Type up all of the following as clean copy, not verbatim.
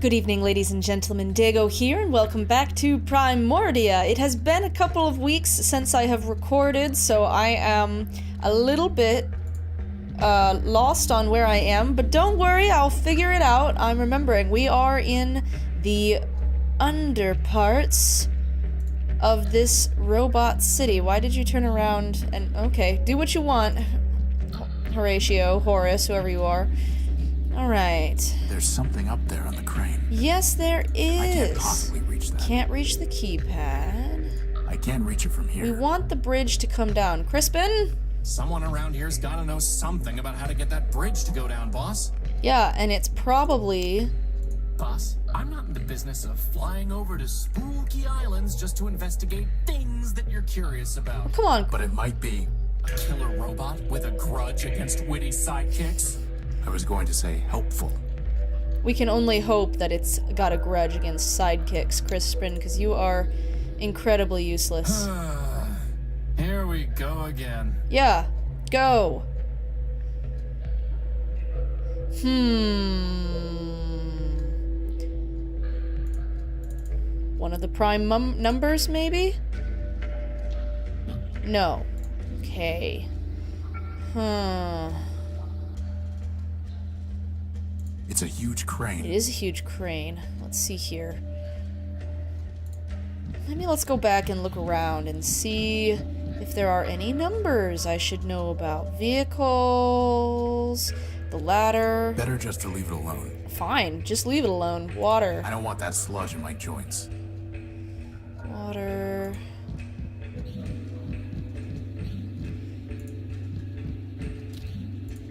Good evening, ladies and gentlemen. Dago here, and welcome back to Primordia. It has been a couple of weeks since I have recorded, so I am a little bit lost on where I am, but don't worry, I'll figure it out. I'm remembering. We are in the underparts of this robot city. Why did you turn around and... Okay, do what you want, Horatio, Horace, whoever you are. Alright. There's something up there on the crane. Yes, there is. I can't possibly reach that. Can't reach the keypad. I can't reach it from here. We want the bridge to come down. Crispin? Someone around here's gotta know something about how to get that bridge to go down, boss. Yeah, and it's probably... Boss, I'm not in the business of flying over to spooky islands just to investigate things that you're curious about. Come on. But it might be. A killer robot with a grudge against witty sidekicks? I was going to say helpful. We can only hope that it's got a grudge against sidekicks, Crispin, because you are incredibly useless. Here we go again. Yeah, go. One of the prime numbers, maybe? No. Okay. It's a huge crane. It is a huge crane. Let's see here. Maybe let's go back and look around and see if there are any numbers I should know about. Vehicles, the ladder. Better just to leave it alone. Fine, just leave it alone. Water. I don't want that sludge in my joints. Water.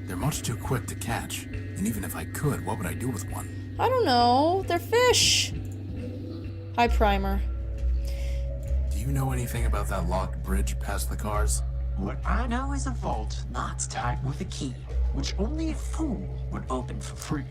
They're much too quick to catch. And even if I could, what would I do with one? I don't know. They're fish. Hi, Primer. Do you know anything about that locked bridge past the cars? What I know is a vault locked tight with a key, which only a fool would open for free.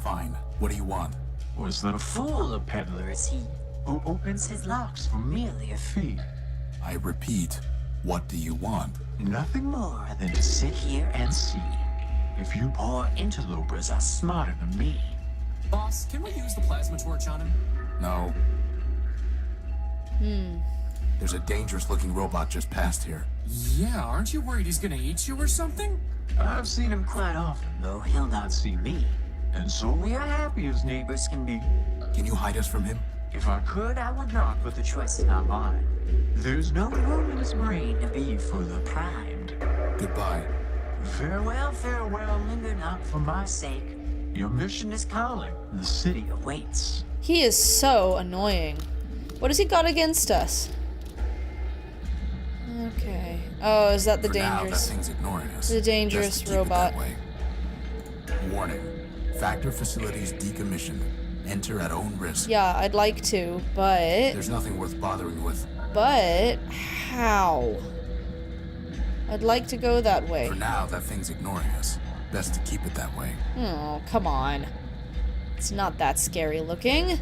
Fine. What do you want? Was that a fool a peddler is he, who opens his locks for merely a fee? I repeat, what do you want? Nothing more than to sit here and see if you poor interlopers are smarter than me. Boss, can we use the plasma torch on him? No. There's a dangerous-looking robot just past here. Yeah, aren't you worried he's gonna eat you or something? I've seen him quite often, though he'll not see me. And so we are happy as neighbors can be. Can you hide us from him? If I could, I would not, but the choice is not mine. There's no room in his brain to be further primed. Goodbye. Farewell, farewell, linger not for my sake. Your mission is calling, the city awaits. He is so annoying. What has he got against us? Okay. Oh, is that the For now, that dangerous? thing's ignoring us. The dangerous Best to keep robot. It that way. Warning. Factor facilities decommissioned. Enter at own risk. Yeah, I'd like to, but... There's nothing worth bothering with. But... how? I'd like to go that way. For now, that thing's ignoring us. Best to keep it that way. Oh, come on. It's not that scary looking.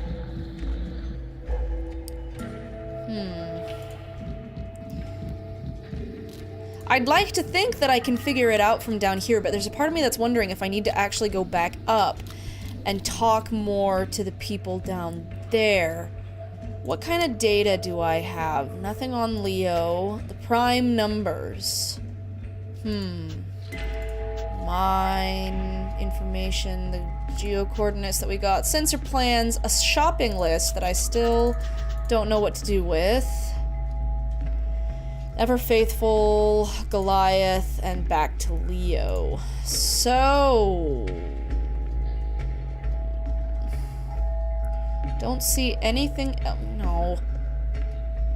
I'd like to think that I can figure it out from down here, but there's a part of me that's wondering if I need to actually go back up and talk more to the people down there. What kind of data do I have? Nothing on Leo. The prime numbers. Mine information, the geo coordinates that we got, sensor plans, a shopping list that I still don't know what to do with. Ever faithful, Goliath, and back to Leo. So... don't see anything. Oh, no.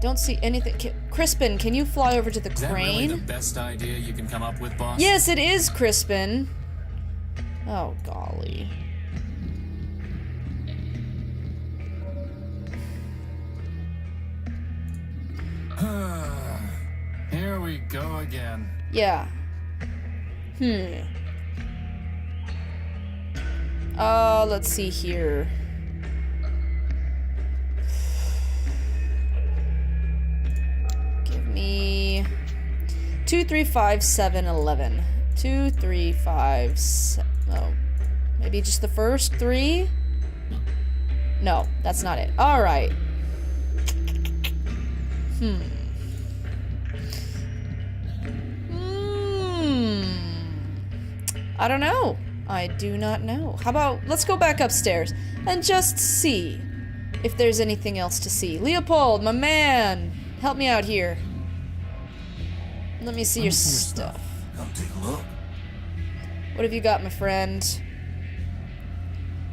Don't see anything. Crispin, can you fly over to the crane? Is that really the best idea you can come up with, boss? Yes, it is, Crispin. Oh, golly. Here we go again. Yeah. Let's see here. Give me 2, 3, 5, 7, 11. 2, 3, 5, 7. Oh, maybe just the first 3? No, that's not it. Alright. I don't know. I do not know. How about, let's go back upstairs and just see if there's anything else to see. Leopold, my man, help me out here. Let me see your stuff. Come take a look. What have you got, my friend?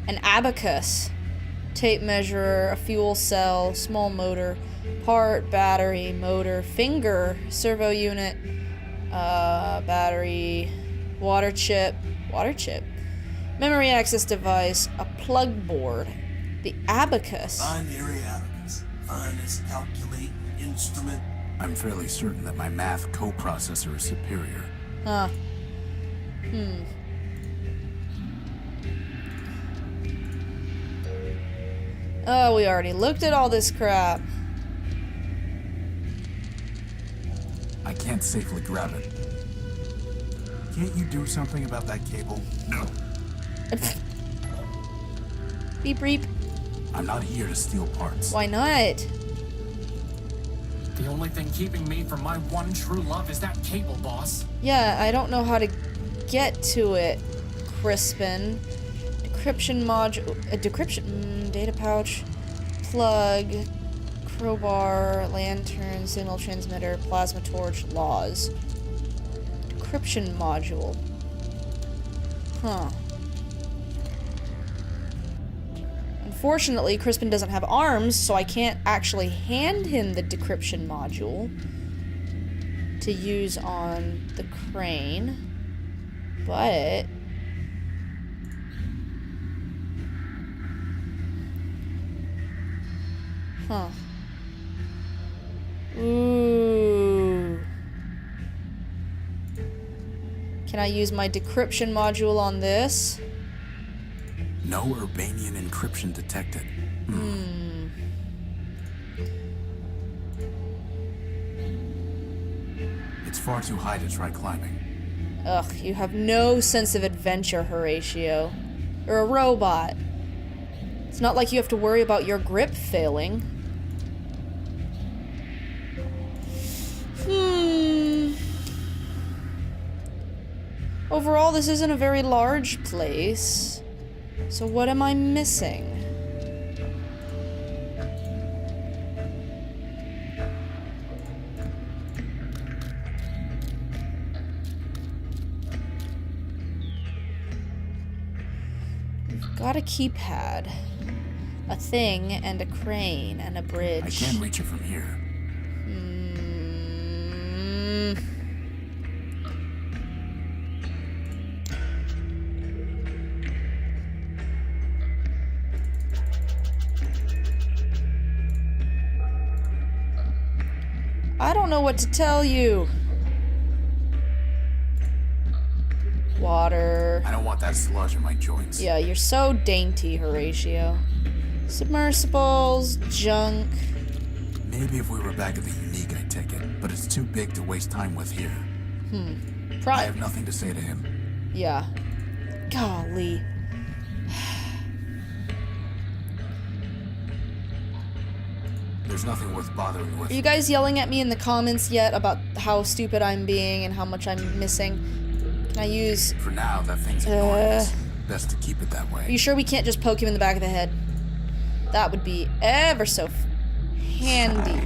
An abacus. Tape measure, a fuel cell, small motor, part, battery, motor, finger, servo unit, battery, water chip, memory access device, a plug board, the abacus. Binary abacus. Finest calculating instrument. I'm fairly certain that my math coprocessor is superior. Huh. Oh, we already looked at all this crap. I can't safely grab it. Can't you do something about that cable? No. Beep beep. I'm not here to steal parts. Why not? The only thing keeping me from my one true love is that cable, boss. Yeah, I don't know how to get to it, Crispin. Decryption module, decryption, data pouch, plug, crowbar, lantern, signal transmitter, plasma torch, laws. Decryption module. Huh. Unfortunately, Crispin doesn't have arms, so I can't actually hand him the decryption module to use on the crane. But huh. Ooh. Can I use my decryption module on this? No Urbanian encryption detected. It's far too high to try climbing. Ugh, you have no sense of adventure, Horatio. You're a robot. It's not like you have to worry about your grip failing. Overall, this isn't a very large place. So what am I missing? We've got a keypad, a thing, and a crane, and a bridge. I can't reach it from here. I don't know what to tell you. Water. I don't want that sludge in my joints. Yeah, you're so dainty, Horatio. Submersibles, junk. Maybe if we were back at the Unique, I'd take it, but it's too big to waste time with here. I have nothing to say to him. Yeah. Golly. There's nothing worth bothering with. Are you guys yelling at me in the comments yet about how stupid I'm being and how much I'm missing? Can I use... For now, that thing's ignoring us. Best to keep it that way. Are you sure we can't just poke him in the back of the head? That would be ever so handy.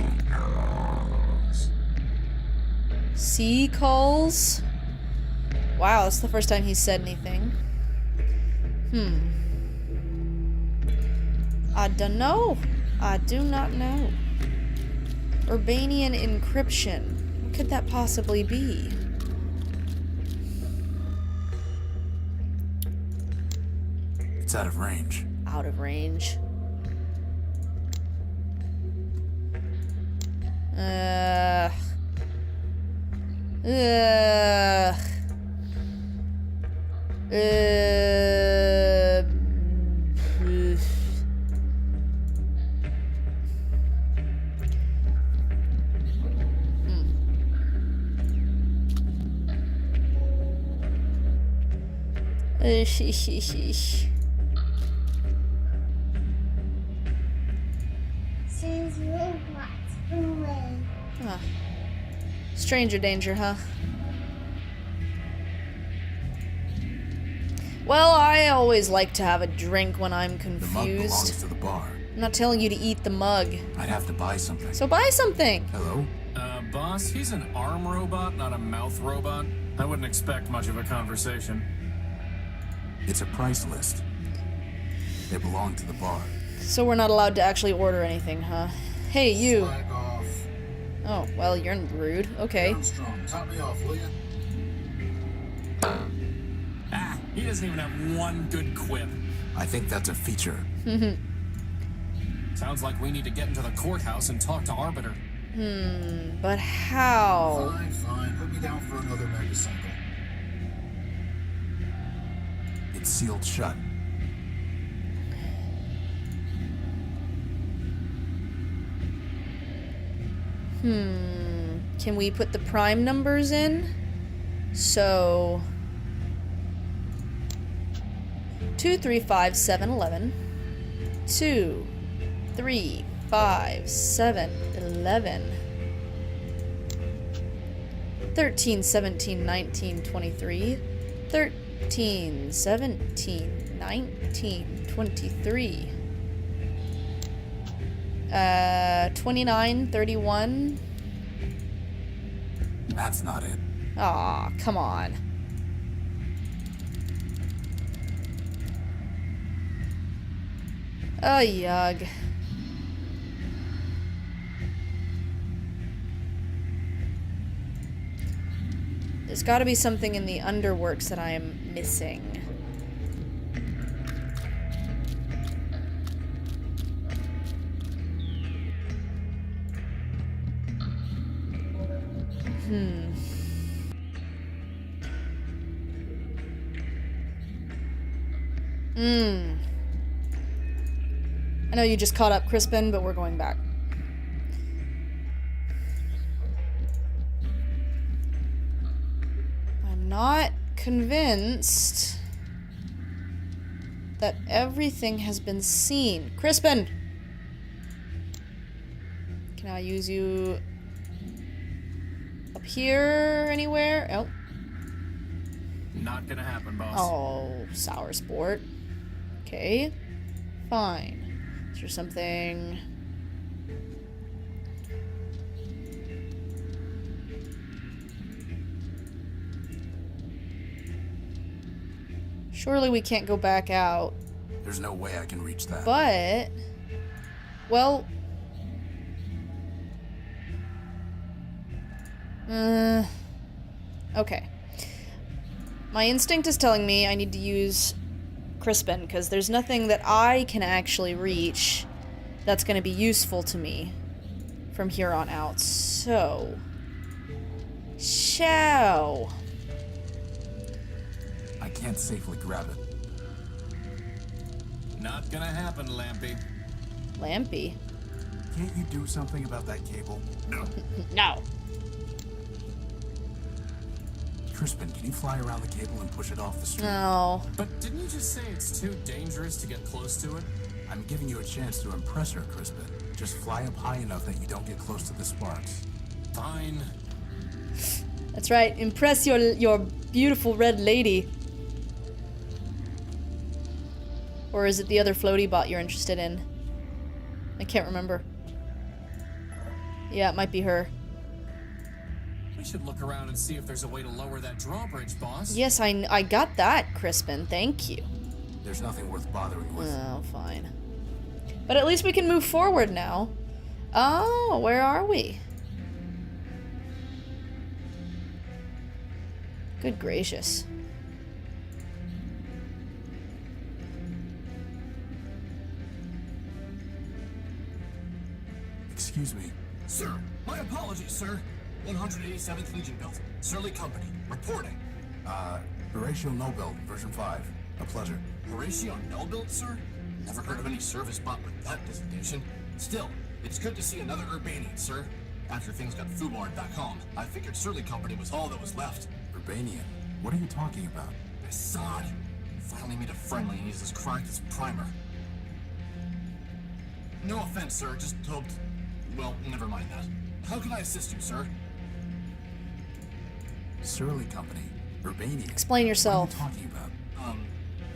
Seaculls? Wow, that's the first time he's said anything. I don't know. I do not know. Urbanian encryption. What could that possibly be? It's out of range. Out of range. Ugh. Says robots away. Huh. Stranger danger, huh? Well, I always like to have a drink when I'm The mug belongs confused. to the bar. I'm not telling you to eat the mug. I'd have to buy something. So buy something! Hello? Boss, he's an arm robot, not a mouth robot. I wouldn't expect much of a conversation. It's a price list. They belong to the bar. So we're not allowed to actually order anything, huh? Hey, you! Flag off. Oh, well, you're rude. Okay. Armstrong, top me off, will you? Ah, he doesn't even have one good quip. I think that's a feature. Sounds like we need to get into the courthouse and talk to Arbiter. But how? Fine, fine. Put me down for another megacycle. It's sealed shut. Can we put the prime numbers in? So 2, 3, 5, 7, 11. 2, 3, 5, 7, 11. 13, 17, 19, 23. 13, 17, 19, 23. 29, 31. That's not it. Aw, come on. Oh, yug. There's gotta be something in the underworks that I am missing. I know you just caught up, Crispin, but we're going back. I'm not convinced that everything has been seen. Crispin! Can I use you up here anywhere? Oh. Not gonna happen, boss. Oh, sour sport. Okay. Fine. Is there something... Surely we can't go back out. There's no way I can reach that. But... Well... Okay. My instinct is telling me I need to use Crispin, because there's nothing that I can actually reach that's going to be useful to me from here on out. So... Shall... I can't safely grab it. Not gonna happen, Lampy. Lampy? Can't you do something about that cable? No. No. Crispin, can you fly around the cable and push it off the street? No. But didn't you just say it's too dangerous to get close to it? I'm giving you a chance to impress her, Crispin. Just fly up high enough that you don't get close to the sparks. Fine. That's right. Impress your beautiful red lady. Or is it the other floaty bot you're interested in? I can't remember. Yeah, it might be her. We should look around and see if there's a way to lower that drawbridge, boss. Yes, I got that, Crispin. Thank you. There's nothing worth bothering with. Oh, fine. But at least we can move forward now. Oh, where are we? Good gracious. Excuse me. Sir, my apologies, sir. 187th Legion built. Surly Company. Reporting. Horatio Nobel, version 5. A pleasure. Horatio Null-built, sir? Never heard of any service bot with that designation. Still, it's good to see another Urbanian, sir. After things got foobarred back home, I figured Surly Company was all that was left. Urbanian? What are you talking about? Assad. Finally made a friendly and uses cracked as primer. No offense, sir. Just hoped... Well, never mind that. How can I assist you, sir? Surly Company. Urbania. Explain yourself. What are you talking about?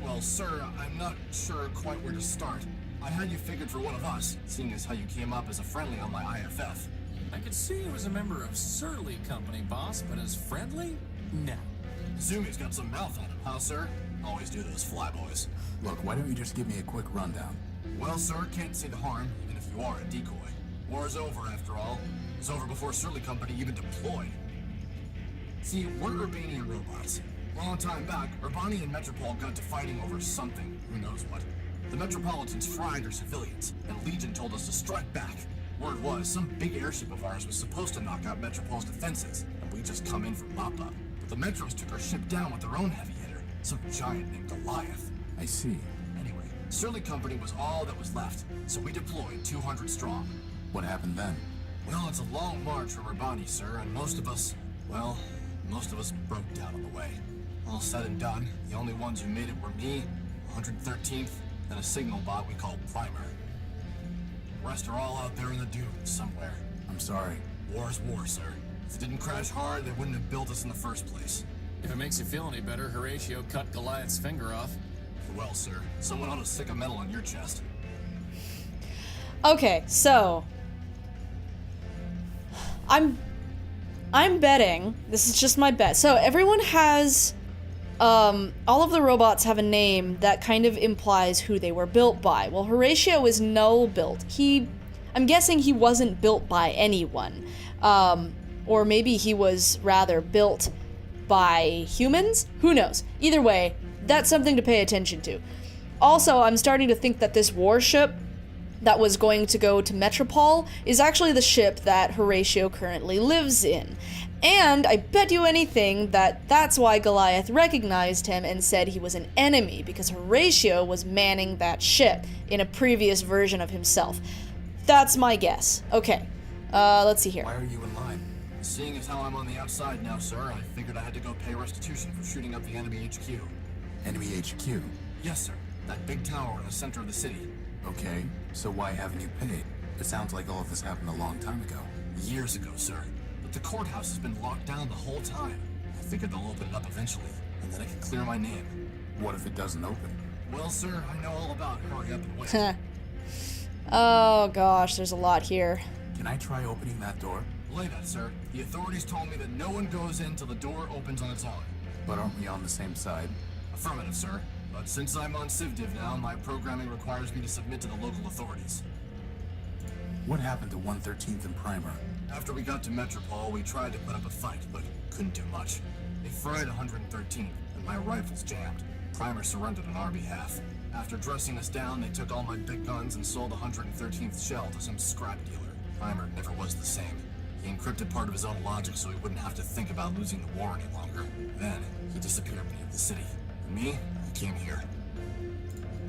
Well, sir, I'm not sure quite where to start. I had you figured for one of us, seeing as how you came up as a friendly on my IFF. I could see you as a member of Surly Company, boss, but as friendly? No. Zumi's got some mouth on him, huh, sir? Always do those flyboys. Look, why don't you just give me a quick rundown? Well, sir, can't see the harm, even if you are a decoy. War's over, after all. It was over before Surly Company even deployed. See, we're Urbanian robots. Long time back, Urbani and Metropol got to fighting over something, who knows what. The Metropolitans fried our civilians, and Legion told us to strike back. Word was, some big airship of ours was supposed to knock out Metropol's defenses, and we just come in for mop-up. But the Metros took our ship down with their own heavy hitter, some giant named Goliath. I see. Anyway, Surly Company was all that was left, so we deployed 200 strong. What happened then? Well, it's a long march from Urbani, sir, and most of us broke down on the way. All said and done, the only ones who made it were me, 113th, and a signal bot we called Primer. The rest are all out there in the dunes somewhere. I'm sorry. War's war, sir. If it didn't crash hard, they wouldn't have built us in the first place. If it makes you feel any better, Horatio cut Goliath's finger off. Well, sir, someone ought to stick a medal on your chest. Okay, so I'm betting, this is just my bet. So everyone has all of the robots have a name that kind of implies who they were built by. Well, Horatio is null built. I'm guessing he wasn't built by anyone. Or maybe he was rather built by humans? Who knows? Either way, that's something to pay attention to. Also, I'm starting to think that this warship that was going to go to Metropol is actually the ship that Horatio currently lives in. And I bet you anything that that's why Goliath recognized him and said he was an enemy, because Horatio was manning that ship in a previous version of himself. That's my guess. Okay, let's see here. Why are you in line? Seeing as how I'm on the outside now, sir, I figured I had to go pay restitution for shooting up the enemy HQ. Enemy HQ. Yes, sir. That big tower in the center of the city. Okay, so why haven't you paid? It sounds like all of this happened a long time ago. Years ago, sir. But the courthouse has been locked down the whole time. I figured they'll open it up eventually, and then I can clear my name. What if it doesn't open? Well, sir, I know all about hurry up and wait. Oh gosh, there's a lot here. Can I try opening that door? Belay that, sir. The authorities told me that no one goes in till the door opens on its own. But aren't we on the same side? Affirmative, sir. But since I'm on CivDiv now, my programming requires me to submit to the local authorities. What happened to 113th and Primer? After we got to Metropol, we tried to put up a fight, but couldn't do much. They fried 113th, and my rifles jammed. Primer surrendered on our behalf. After dressing us down, they took all my big guns and sold 113th shell to some scrap dealer. Primer never was the same. He encrypted part of his own logic so he wouldn't have to think about losing the war any longer. Then, he disappeared beneath the city. And me, I came here.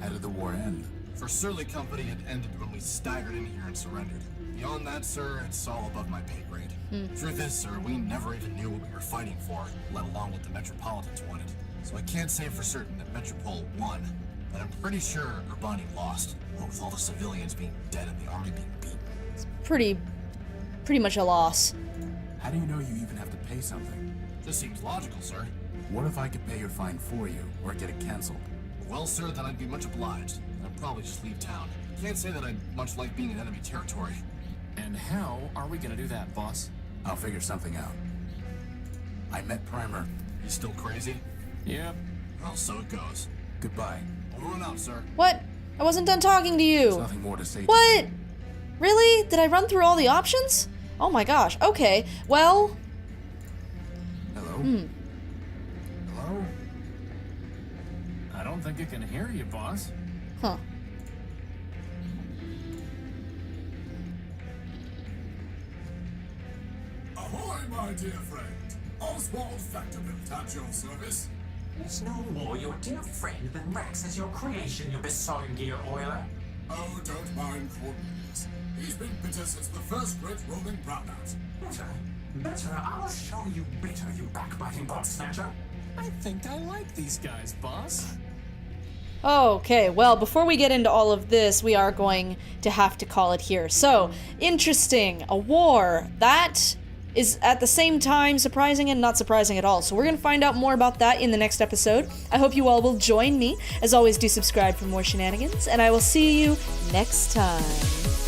How did the war end? For Surly Company, it ended when we staggered in here and surrendered. Beyond that, sir, it's all above my pay grade. Truth is, sir, we never even knew what we were fighting for, let alone what the Metropolitans wanted. So I can't say for certain that Metropol won, but I'm pretty sure Urbani lost, what with all the civilians being dead and the army being beaten. Pretty much a loss. How do you know you even have to pay something? This seems logical, sir. What if I could pay your fine for you, or get it canceled? Well, sir, then I'd be much obliged. I'd probably just leave town. Can't say that I'd much like being in enemy territory. And how are we gonna do that, boss? I'll figure something out. I met Primer. You still crazy? Yep. Well, so it goes. Goodbye. Over and out, sir. What? I wasn't done talking to There's you. nothing more to say. What? Really? Did I run through all the options? Oh my gosh. Okay. Well. Hello? Hello? I don't think it can hear you, boss. Huh. Ahoy, my dear friend. Oswald Factorbuilt at your service. He's no more your dear friend than Rex is your creation, you besotted gear oiler. Oh, don't mind Cornelius. He's been bitter since the first great rolling brownout. Bitter? Bitter? I'll show you bitter, you backbiting bot snatcher. I think I like these guys, boss. Okay, well, before we get into all of this, we are going to have to call it here. So, interesting. A war. That is at the same time surprising and not surprising at all. So we're going to find out more about that in the next episode. I hope you all will join me. As always, do subscribe for more shenanigans, and I will see you next time.